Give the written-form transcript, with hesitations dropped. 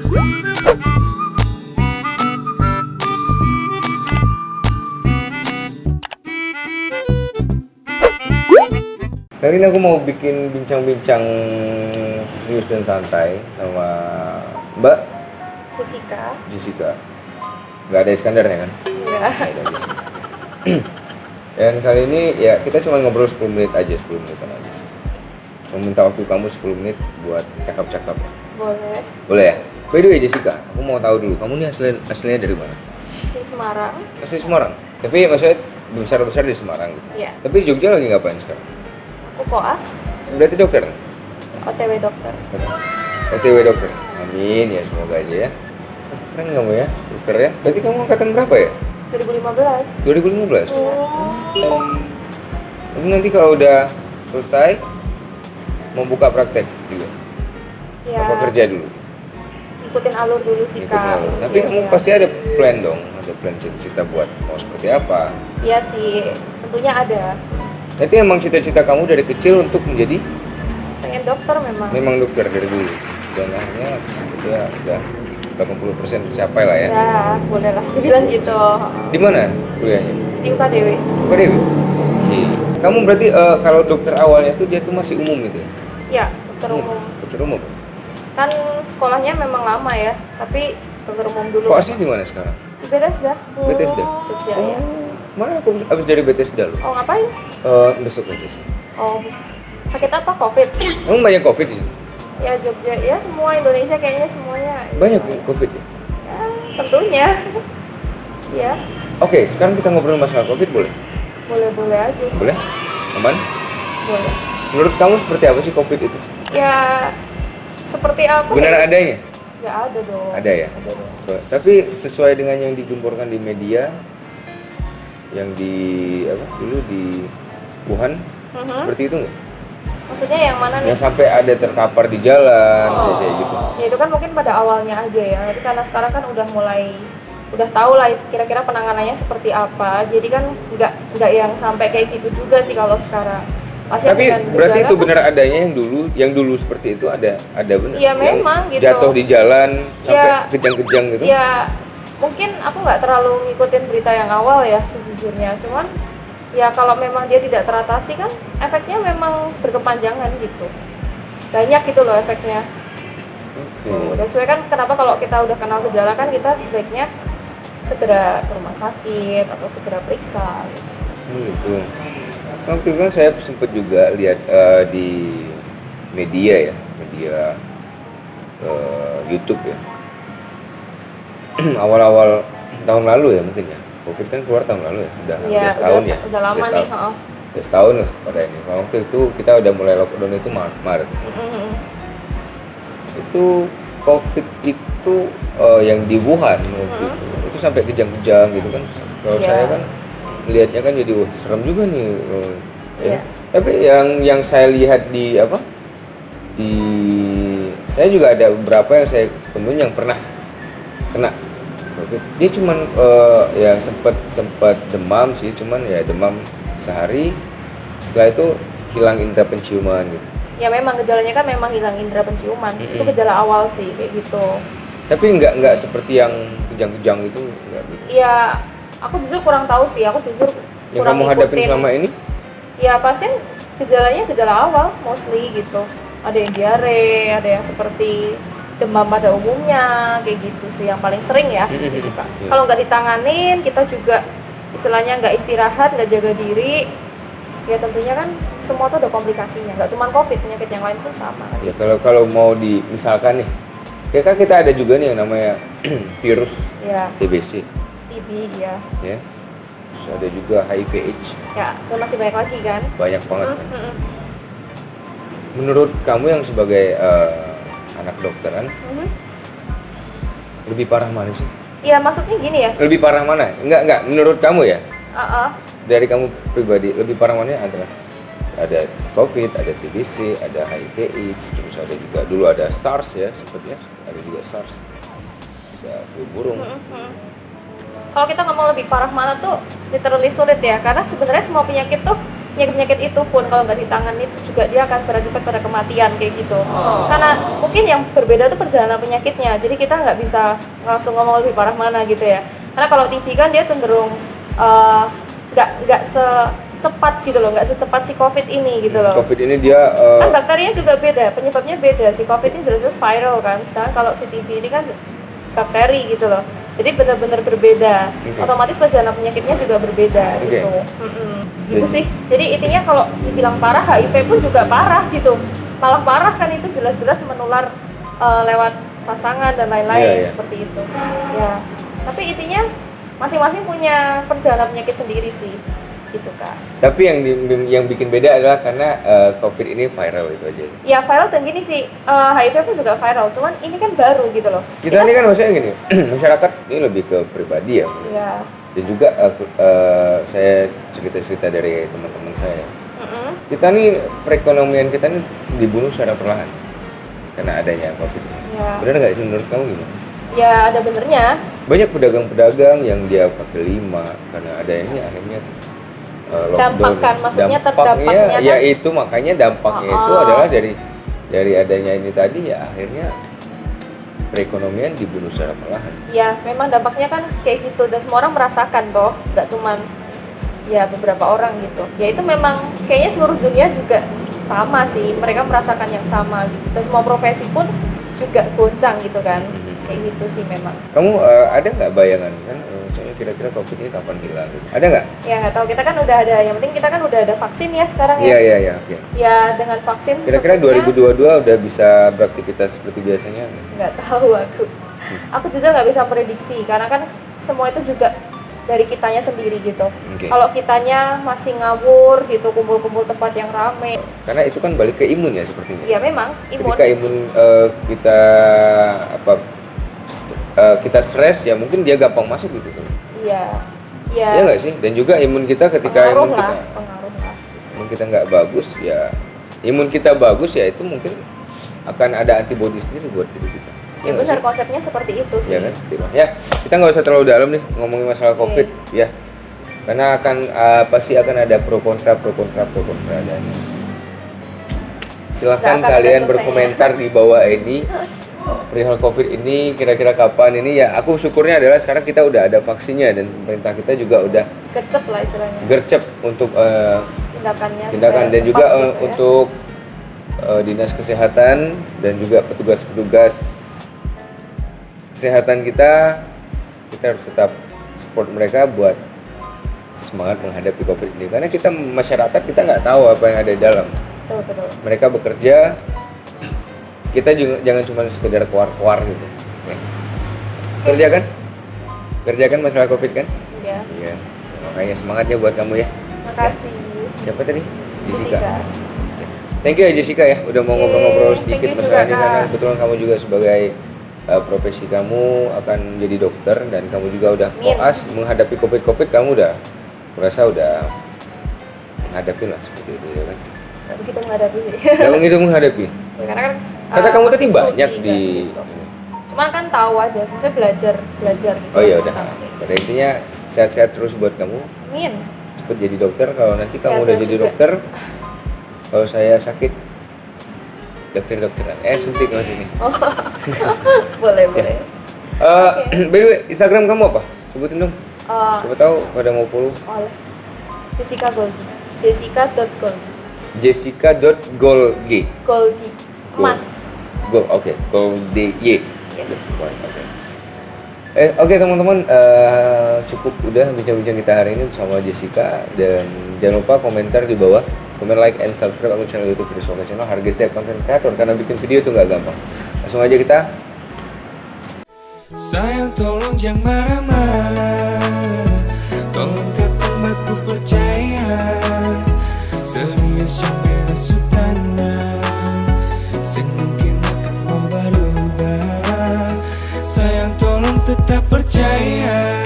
Kali ini aku mau bikin bincang-bincang serius dan santai sama Mbak Jessica. Nggak ada Iskandarnya kan? Enggak. Nggak ada Jessica. Dan kali ini ya kita cuma ngobrol 10 menit aja, 10 menitan aja sih. Mau minta waktu kamu 10 menit buat cakap-cakap ya? Boleh. Boleh ya? By the way Jessica, aku mau tahu dulu, kamu nih aslinya dari mana? Di Semarang. Asli Semarang? Tapi maksudnya besar-besar di Semarang gitu? Iya. Tapi Jogja lagi ngapain sekarang? Aku koas. Berarti dokter? OTW dokter. OTW dokter? Amin ya, semoga aja ya. Keren kamu ya, dokter ya. Berarti kamu angkatan berapa ya? 2015. 2015? Jadi nanti kalau udah selesai mau buka praktek juga? Ya. Apa kerja dulu? Ikutin alur dulu sih Ikutin Kak. alur. Tapi Iya, kamu iya. pasti ada plan dong, ada plan cita-cita buat mau seperti apa. Iya sih, tentunya ada. Nanti emang cita-cita kamu dari kecil untuk menjadi Pengen dokter memang. dokter dari dulu. Dan akhirnya sepertinya udah 80% tercapai lah ya. Ya, boleh lah dibilang gitu. Di mana kuliahnya? Di UKDW. Dewi. Kamu berarti kalau dokter awalnya tuh dia tuh masih umum gitu ya? Ya, dokter umum. Dokter umum. Kan sekolahnya memang lama ya, tapi dokter umum dulu. Kok asli di mana sekarang? Di Bethesda. Bethesda? Jogja ya. Mana aku habis dari Bethesda loh. Oh, ngapain? Besok aja sih. Oh, sakit apa? Covid. Emang banyak COVID di sini? Ya Jogja, ya semua Indonesia kayaknya semuanya. Banyak ya COVID ya? Ya, tentunya. Ya, Oke, sekarang kita ngobrol masalah COVID boleh? boleh-boleh aja. Boleh? Aman? Boleh. Menurut kamu seperti apa sih COVID itu? Ya, seperti apa? Benar adanya? Ya ada dong. Ada ya? Ada dong. Tapi sesuai dengan yang digemborkan di media, yang di apa dulu di Wuhan, seperti itu nggak? Maksudnya yang mana nih? Yang sampai ada terkapar di jalan, kayak gitu. Ya itu kan mungkin pada awalnya aja ya. Tapi karena sekarang kan udah tahu lah kira-kira penanganannya seperti apa. Jadi kan nggak yang sampai kayak gitu juga sih kalau sekarang. Pasien Tapi dengan berarti gejala itu kan- benar adanya yang dulu seperti itu ada benar. Iya, Yang memang gitu. Jatuh di jalan sampai Ya, kejang-kejang gitu. Ya mungkin aku nggak terlalu ngikutin berita yang awal ya sejujurnya. Cuman ya kalau memang dia tidak teratasi kan efeknya memang berkepanjangan gitu. Banyak gitu loh efeknya. Oke. Dan sesuai kan kenapa kalau kita udah kenal gejala kan kita sebaiknya segera ke rumah sakit atau segera periksa gitu. Gitu. Waktu itu kan saya sempat juga lihat di media YouTube ya. Awal-awal tahun lalu ya mungkin ya. COVID kan keluar tahun lalu ya, udah Ya, setahun ya. udah lama nih. Heeh. Udah setahun lah pada ini. Waktu itu kita udah mulai lockdown itu Maret. Itu COVID itu yang di Wuhan waktu itu sampai kejang-kejang gitu kan. Kalau Iya. saya kan lihatnya kan jadi wah serem juga nih. Iya. Tapi yang saya lihat di saya juga ada beberapa yang saya temuin yang pernah kena COVID. Dia cuman ya sempat demam sih, cuman ya demam sehari. Setelah itu hilang indera penciuman gitu. Ya memang gejalanya kan memang hilang indera penciuman. Itu gejala awal sih kayak gitu. Tapi nggak seperti yang kejang-kejang itu nggak gitu. Ya aku jujur kurang tahu sih. Aku jujur Yang kurang kamu hadapin ngikutin. selama ini? Ya pasien gejalanya gejala awal mostly gitu. Ada yang diare, ada yang seperti demam pada umumnya kayak gitu sih yang paling sering ya. Gitu, Kak. Iya. Kalau nggak ditanganin, kita juga istilahnya nggak istirahat, nggak jaga diri, ya tentunya kan semua tuh ada komplikasinya. Nggak cuma COVID, penyakit yang lain pun sama. Ya kalau mau misalkan nih, ya kan kita ada juga nih yang namanya virus Ya, TBC, TB ya. ya. Terus ada juga HIV/AIDS, Ya, dan masih banyak lagi kan. banyak banget kan. Mm-mm. Menurut kamu yang sebagai anak dokteran, lebih parah mana sih? Ya maksudnya gini ya. Lebih parah mana? Enggak. Menurut kamu ya, Uh-uh. dari kamu pribadi, lebih parah mana antara ada COVID, ada TBC, ada HIV/AIDS, terus ada juga dulu ada SARS ya, sepertinya ada juga SARS, ada flu burung. Kalau kita ngomong lebih parah mana tuh literally sulit ya, karena sebenarnya semua penyakit tuh penyakit-penyakit itu pun kalau nggak ditangani juga dia akan berakibat pada kematian kayak gitu. Karena mungkin yang berbeda tuh perjalanan penyakitnya, jadi kita nggak bisa langsung ngomong lebih parah mana gitu ya. Karena kalau TB kan dia cenderung nggak secepat gitu loh, nggak secepat si COVID ini gitu loh. COVID ini dia Kan bakterinya juga beda, penyebabnya beda. Si COVID ini jelas-jelas viral kan, sedangkan kalau si TB ini kan bakteri gitu loh. Jadi benar-benar berbeda. Otomatis perjalanan penyakitnya juga berbeda gitu. Gitu sih. Jadi intinya kalau dibilang parah, HIV pun juga parah gitu. Malah parah kan itu jelas-jelas menular lewat pasangan dan lain-lain seperti itu. Ya. Tapi intinya masing-masing punya perjalanan penyakit sendiri sih. Gitu Kak. Tapi yang bikin beda adalah karena COVID ini viral itu aja. Ya viral dan gini sih, HIV pun juga viral, cuman ini kan baru gitu loh. Kita ini kan maksudnya gini, masyarakat ini lebih ke pribadi ya. Iya. Dan juga saya cerita-cerita dari teman-teman saya. Kita nih perekonomian kita nih dibunuh secara perlahan karena adanya COVID. Ya. Benar nggak sih menurut kamu gimana? Ya ada benernya. Banyak pedagang-pedagang yang dia pakai 5 karena adanya akhirnya lockdown. Dampakkan, maksudnya terdampaknya kan? Ya itu makanya dampaknya itu adalah dari adanya ini tadi ya akhirnya perekonomian dibunuh secara perlahan. Ya memang dampaknya kan kayak gitu dan semua orang merasakan toh, nggak cuman ya beberapa orang gitu. Ya itu memang kayaknya seluruh dunia juga sama sih, mereka merasakan yang sama gitu. Dan semua profesi pun juga goncang gitu kan, kayak gitu sih memang. Kamu ada nggak bayangan kan? Misalnya kira-kira COVID ini kapan hilang? Gitu. Ada nggak? Ya nggak tahu, kita kan udah ada, yang penting kita kan udah ada vaksin ya sekarang ya. Iya. Ya dengan vaksin. Kira-kira 2022 udah bisa beraktivitas seperti biasanya? Nggak tahu aku. Aku juga nggak bisa prediksi karena kan semua itu juga dari kitanya sendiri gitu. Kalau kitanya masih ngawur gitu, kumpul-kumpul tempat yang rame. Karena itu kan balik ke imun ya sepertinya. Iya memang imun. Ketika imun kita stres ya mungkin dia gampang masuk gitu kan. Iya. Iya nggak sih? Dan juga imun kita ketika pengaruh imun kita nggak bagus ya, imun kita bagus ya itu mungkin akan ada antibodi sendiri buat diri kita. Ya benar, konsepnya seperti itu sih. Ya kan? Ya, kita nggak usah terlalu dalam nih ngomongin masalah COVID ya. Karena akan pasti akan ada pro kontra dan silahkan kalian berkomentar di bawah ini perihal COVID ini kira-kira kapan ini ya. Aku syukurnya adalah sekarang kita udah ada vaksinnya dan pemerintah kita juga udah gercep lah istilahnya. Gercep untuk tindakan dan juga gitu ya. untuk dinas kesehatan dan juga petugas-petugas kesehatan kita harus tetap support mereka buat semangat menghadapi COVID ini karena kita masyarakat kita nggak tahu apa yang ada di dalam. Betul. Mereka bekerja, kita juga jangan cuma sekedar keluar gitu. Ya. Kerjakan masalah COVID kan? Iya. Makanya semangatnya buat kamu ya. Makasih. Siapa tadi? Jessica. Thank you ya Jessica ya, udah mau ngobrol-ngobrol sedikit masalah ini karena kebetulan kamu juga sebagai profesi kamu akan menjadi dokter dan kamu juga udah koas menghadapi COVID kamu udah merasa udah menghadapi lah seperti itu ya kan? Nggak begitu menghadapi sih. Nggak begitu menghadapi? Ya, karena kan kata kamu tadi banyak kan, di gitu. Cuman kan tahu aja, saya belajar gitu. Oh iya udah. Pada intinya sehat-sehat terus buat kamu. Amin. Cepet jadi dokter, kalau nanti kamu Sehat-sehat udah jadi juga. dokter, kalau saya sakit dokteran suntik mas ini. Boleh. By the way, Instagram kamu apa? Sebutin dong. Coba tahu pada mau follow. Jessica Golgi. Jessica.golgi. Jessica.golgi. Golgi. Mas. Oke. Goldi. Yes. Oke teman-teman, cukup udah bincang-bincang kita hari ini bersama Jessica dan jangan lupa komentar di bawah, komen, like, and subscribe akun channel YouTube Virtual Channel. Harga setiap konten kreator karena bikin video itu nggak gampang. Langsung aja kita. Sayang tolong jangan marah-marah, tolong katakan aku percaya, serius yang beda sutana, semungkin akan mau berubah. Sayang tolong tetap percaya.